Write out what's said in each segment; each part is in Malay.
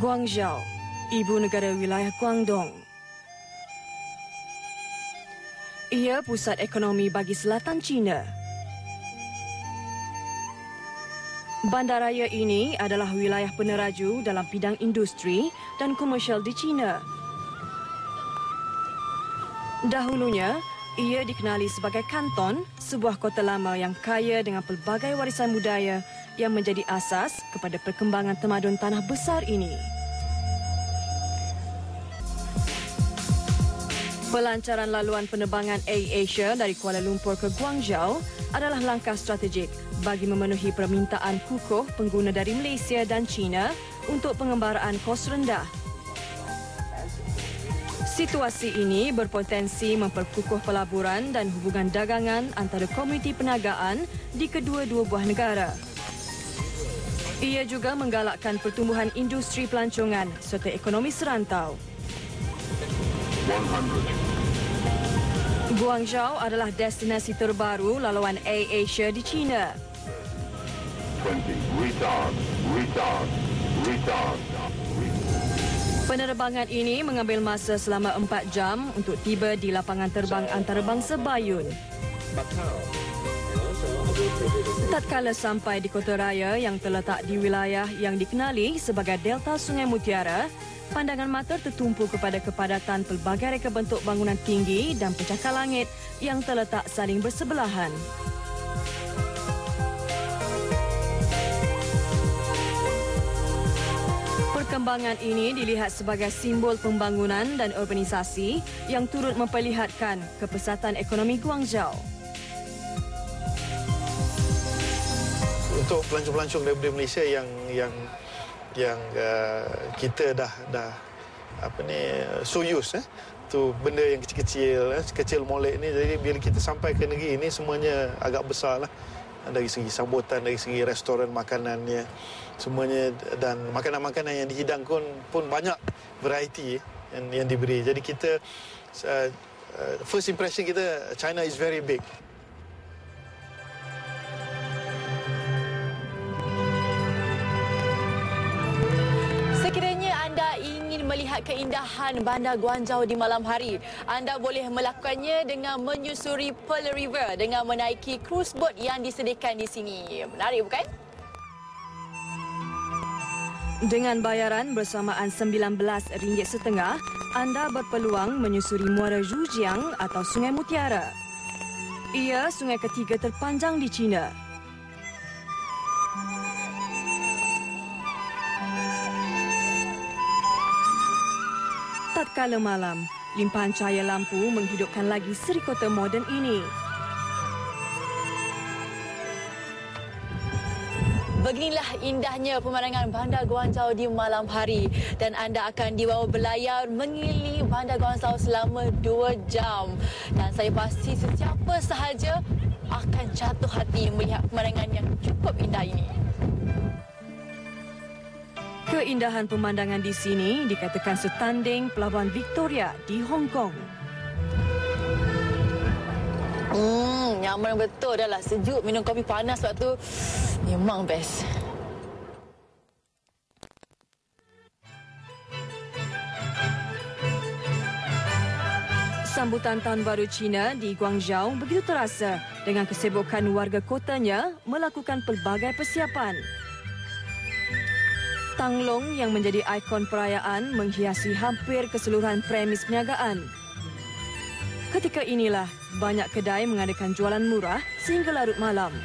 Guangzhou, ibu negara wilayah Guangdong. Ia pusat ekonomi bagi selatan China. Bandaraya ini adalah wilayah peneraju dalam bidang industri dan komersial di China. Dahulunya, ia dikenali sebagai Kanton, sebuah kota lama yang kaya dengan pelbagai warisan budaya yang menjadi asas kepada perkembangan tamadun tanah besar ini. Pelancaran laluan penerbangan AirAsia dari Kuala Lumpur ke Guangzhou adalah langkah strategik bagi memenuhi permintaan kukuh pengguna dari Malaysia dan China untuk pengembaraan kos rendah. Situasi ini berpotensi memperkukuh pelaburan dan hubungan dagangan antara komuniti perniagaan di kedua-dua buah negara. Ia juga menggalakkan pertumbuhan industri pelancongan serta ekonomi serantau. 100. Guangzhou adalah destinasi terbaru laluan AirAsia di China. 20. Retard. Penerbangan ini mengambil masa selama 4 jam untuk tiba di lapangan terbang antarabangsa Baiyun. Tatkala sampai di kota raya yang terletak di wilayah yang dikenali sebagai Delta Sungai Mutiara, pandangan mata tertumpu kepada kepadatan pelbagai reka bentuk bangunan tinggi dan pencakar langit yang terletak saling bersebelahan. Perkembangan ini dilihat sebagai simbol pembangunan dan urbanisasi yang turut memperlihatkan kepesatan ekonomi Guangzhou. Untuk pelancong-pelancong daripada Malaysia yang kita dah so used tu benda yang kecil molek ni, jadi bila kita sampai ke negeri ini semuanya agak besarlah dari segi sambutan, dari segi restoran makanannya semuanya, dan makanan-makanan yang dihidangkan pun banyak variety yang diberi. Jadi kita first impression kita, China is very big. Sekiranya anda ingin melihat keindahan bandar Guangzhou di malam hari, anda boleh melakukannya dengan menyusuri Pearl River dengan menaiki cruise boat yang disediakan di sini. Menarik bukan? Dengan bayaran bersamaan RM19.50, anda berpeluang menyusuri Muara Zhujiang atau Sungai Mutiara. Ia sungai ketiga terpanjang di China. Tatkala malam, limpahan cahaya lampu menghidupkan lagi seri kota moden ini. Beginilah indahnya pemandangan bandar Guangzhou di malam hari, dan anda akan dibawa berlayar mengelilingi bandar Guangzhou selama 2 jam. Dan saya pasti sesiapa sahaja akan jatuh hati melihat pemandangan yang cukup indah ini. Keindahan pemandangan di sini dikatakan setanding Pelabuhan Victoria di Hong Kong. Nyaman betul, dah lah sejuk, minum kopi panas waktu memang best. Sambutan Tahun Baru Cina di Guangzhou begitu terasa dengan kesibukan warga kotanya melakukan pelbagai persiapan. Tanglong yang menjadi ikon perayaan menghiasi hampir keseluruhan premis perniagaan. Ketika inilah, banyak kedai mengadakan jualan murah sehingga larut malam.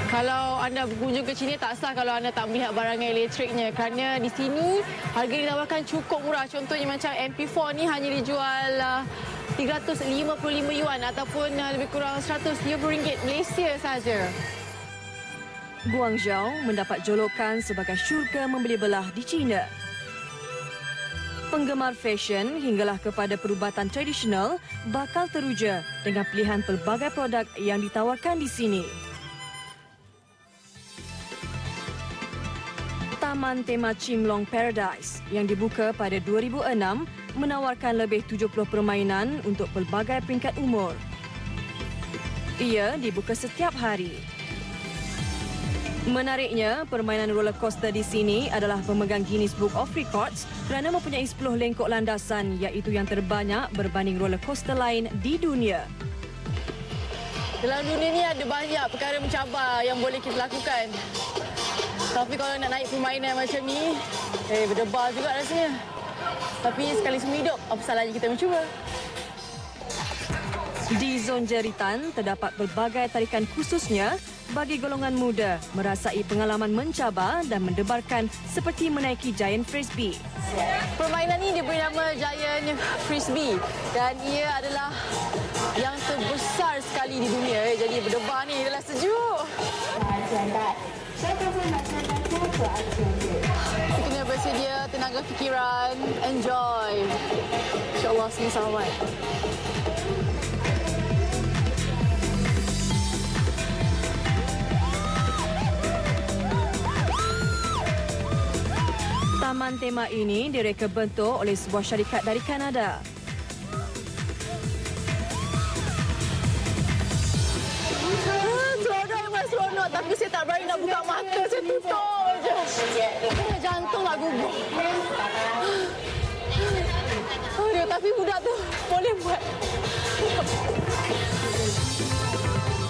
Kalau anda berkunjung ke China, tak sah kalau anda tak melihat barangan elektriknya, kerana di sini harga ditawarkan cukup murah. Contohnya macam MP4 ni hanya dijual 355 yuan ataupun lebih kurang RM150 Malaysia saja. Guangzhou mendapat jolokan sebagai syurga membeli belah di China. Penggemar fashion hinggalah kepada perubatan tradisional bakal teruja dengan pilihan pelbagai produk yang ditawarkan di sini. Taman Tema Chimlong Paradise yang dibuka pada 2006 menawarkan lebih 70 permainan untuk pelbagai peringkat umur. Ia dibuka setiap hari. Menariknya, permainan roller coaster di sini adalah pemegang Guinness Book of Records kerana mempunyai 10 lengkok landasan iaitu yang terbanyak berbanding roller coaster lain di dunia. Dalam dunia ni ada banyak perkara mencabar yang boleh kita lakukan. Tapi kalau nak naik permainan macam ni, berdebar juga rasanya. Tapi sekali semua hidup, apa salahnya kita mencuba? Di zon jeritan, terdapat pelbagai tarikan khususnya bagi golongan muda merasai pengalaman mencabar dan mendebarkan seperti menaiki Giant Frisbee. Permainan ini diberi nama Giant Frisbee dan ia adalah yang terbesar sekali di dunia. Jadi berdebar ni adalah sejuk. Kena bersedia tenaga fikiran, enjoy. InsyaAllah semua selamat. Taman tema ini direka bentuk oleh sebuah syarikat dari Kanada. Seronok memang seronok, tapi saya tak berani nak buka mata, saya tutup je. Jantung nak gugur. Aduh, tapi budak tu boleh buat.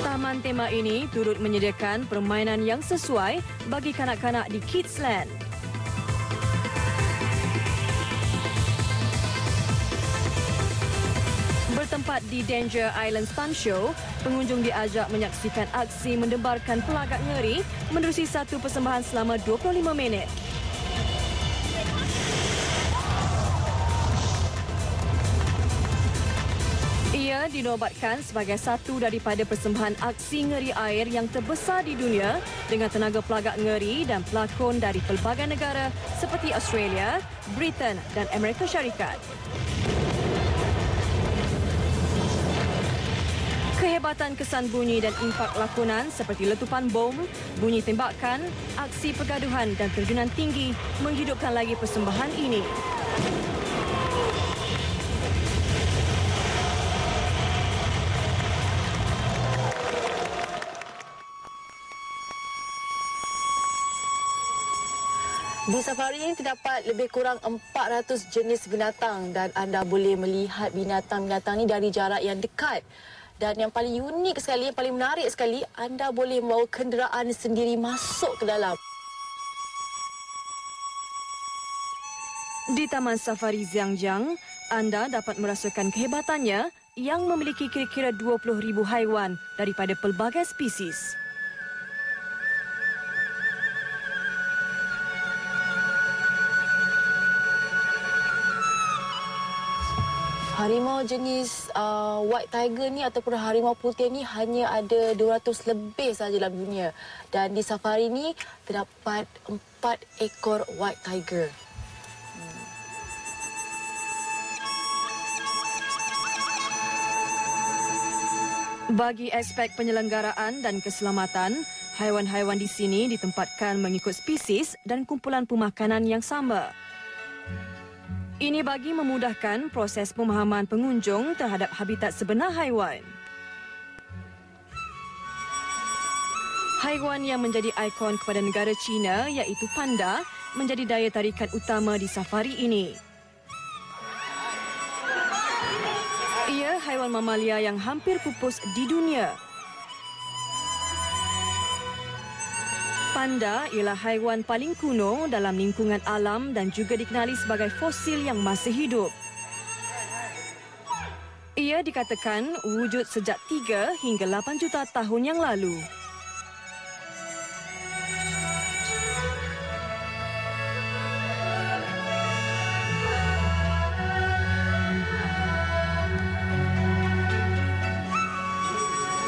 Taman tema ini turut menyediakan permainan yang sesuai bagi kanak-kanak di Kidsland. Bertempat di Danger Island Stunt Show, pengunjung diajak menyaksikan aksi mendebarkan pelagak ngeri menerusi satu persembahan selama 25 minit. Ia dinobatkan sebagai satu daripada persembahan aksi ngeri air yang terbesar di dunia dengan tenaga pelagak ngeri dan pelakon dari pelbagai negara seperti Australia, Britain dan Amerika Syarikat. Kehebatan kesan bunyi dan impak lakonan seperti letupan bom, bunyi tembakan, aksi pergaduhan dan terjunan tinggi menghidupkan lagi persembahan ini. Di safari ini terdapat lebih kurang 400 jenis binatang dan anda boleh melihat binatang-binatang ini dari jarak yang dekat. Dan yang paling unik sekali, yang paling menarik sekali, anda boleh membawa kenderaan sendiri masuk ke dalam. Di Taman Safari Xiangjiang, anda dapat merasakan kehebatannya yang memiliki kira-kira 20,000 haiwan daripada pelbagai spesies. Harimau jenis white tiger ni ataupun harimau putih ni hanya ada 200 lebih sahaja dalam dunia. Dan di safari ni terdapat 4 ekor white tiger. Bagi aspek penyelenggaraan dan keselamatan, haiwan-haiwan di sini ditempatkan mengikut spesies dan kumpulan pemakanan yang sama. Ini bagi memudahkan proses pemahaman pengunjung terhadap habitat sebenar haiwan. Haiwan yang menjadi ikon kepada negara China iaitu panda menjadi daya tarikan utama di safari ini. Ia haiwan mamalia yang hampir pupus di dunia. Panda ialah haiwan paling kuno dalam lingkungan alam dan juga dikenali sebagai fosil yang masih hidup. Ia dikatakan wujud sejak 3 hingga 8 juta tahun yang lalu.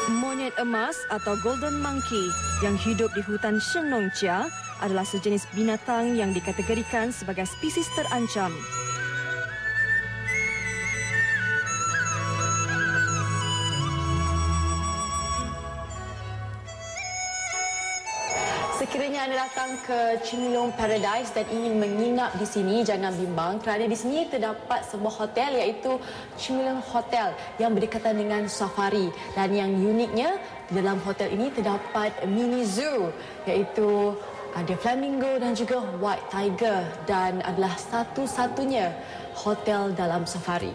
Monyet emas atau golden monkey yang hidup di hutan Shenlongjia adalah sejenis binatang yang dikategorikan sebagai spesies terancam. Sekiranya anda datang ke Cimilung Paradise dan ingin menginap di sini, jangan bimbang kerana di sini terdapat sebuah hotel iaitu Cimilung Hotel yang berdekatan dengan safari. Dan yang uniknya, dalam hotel ini terdapat mini zoo iaitu ada flamingo dan juga white tiger dan adalah satu-satunya hotel dalam safari.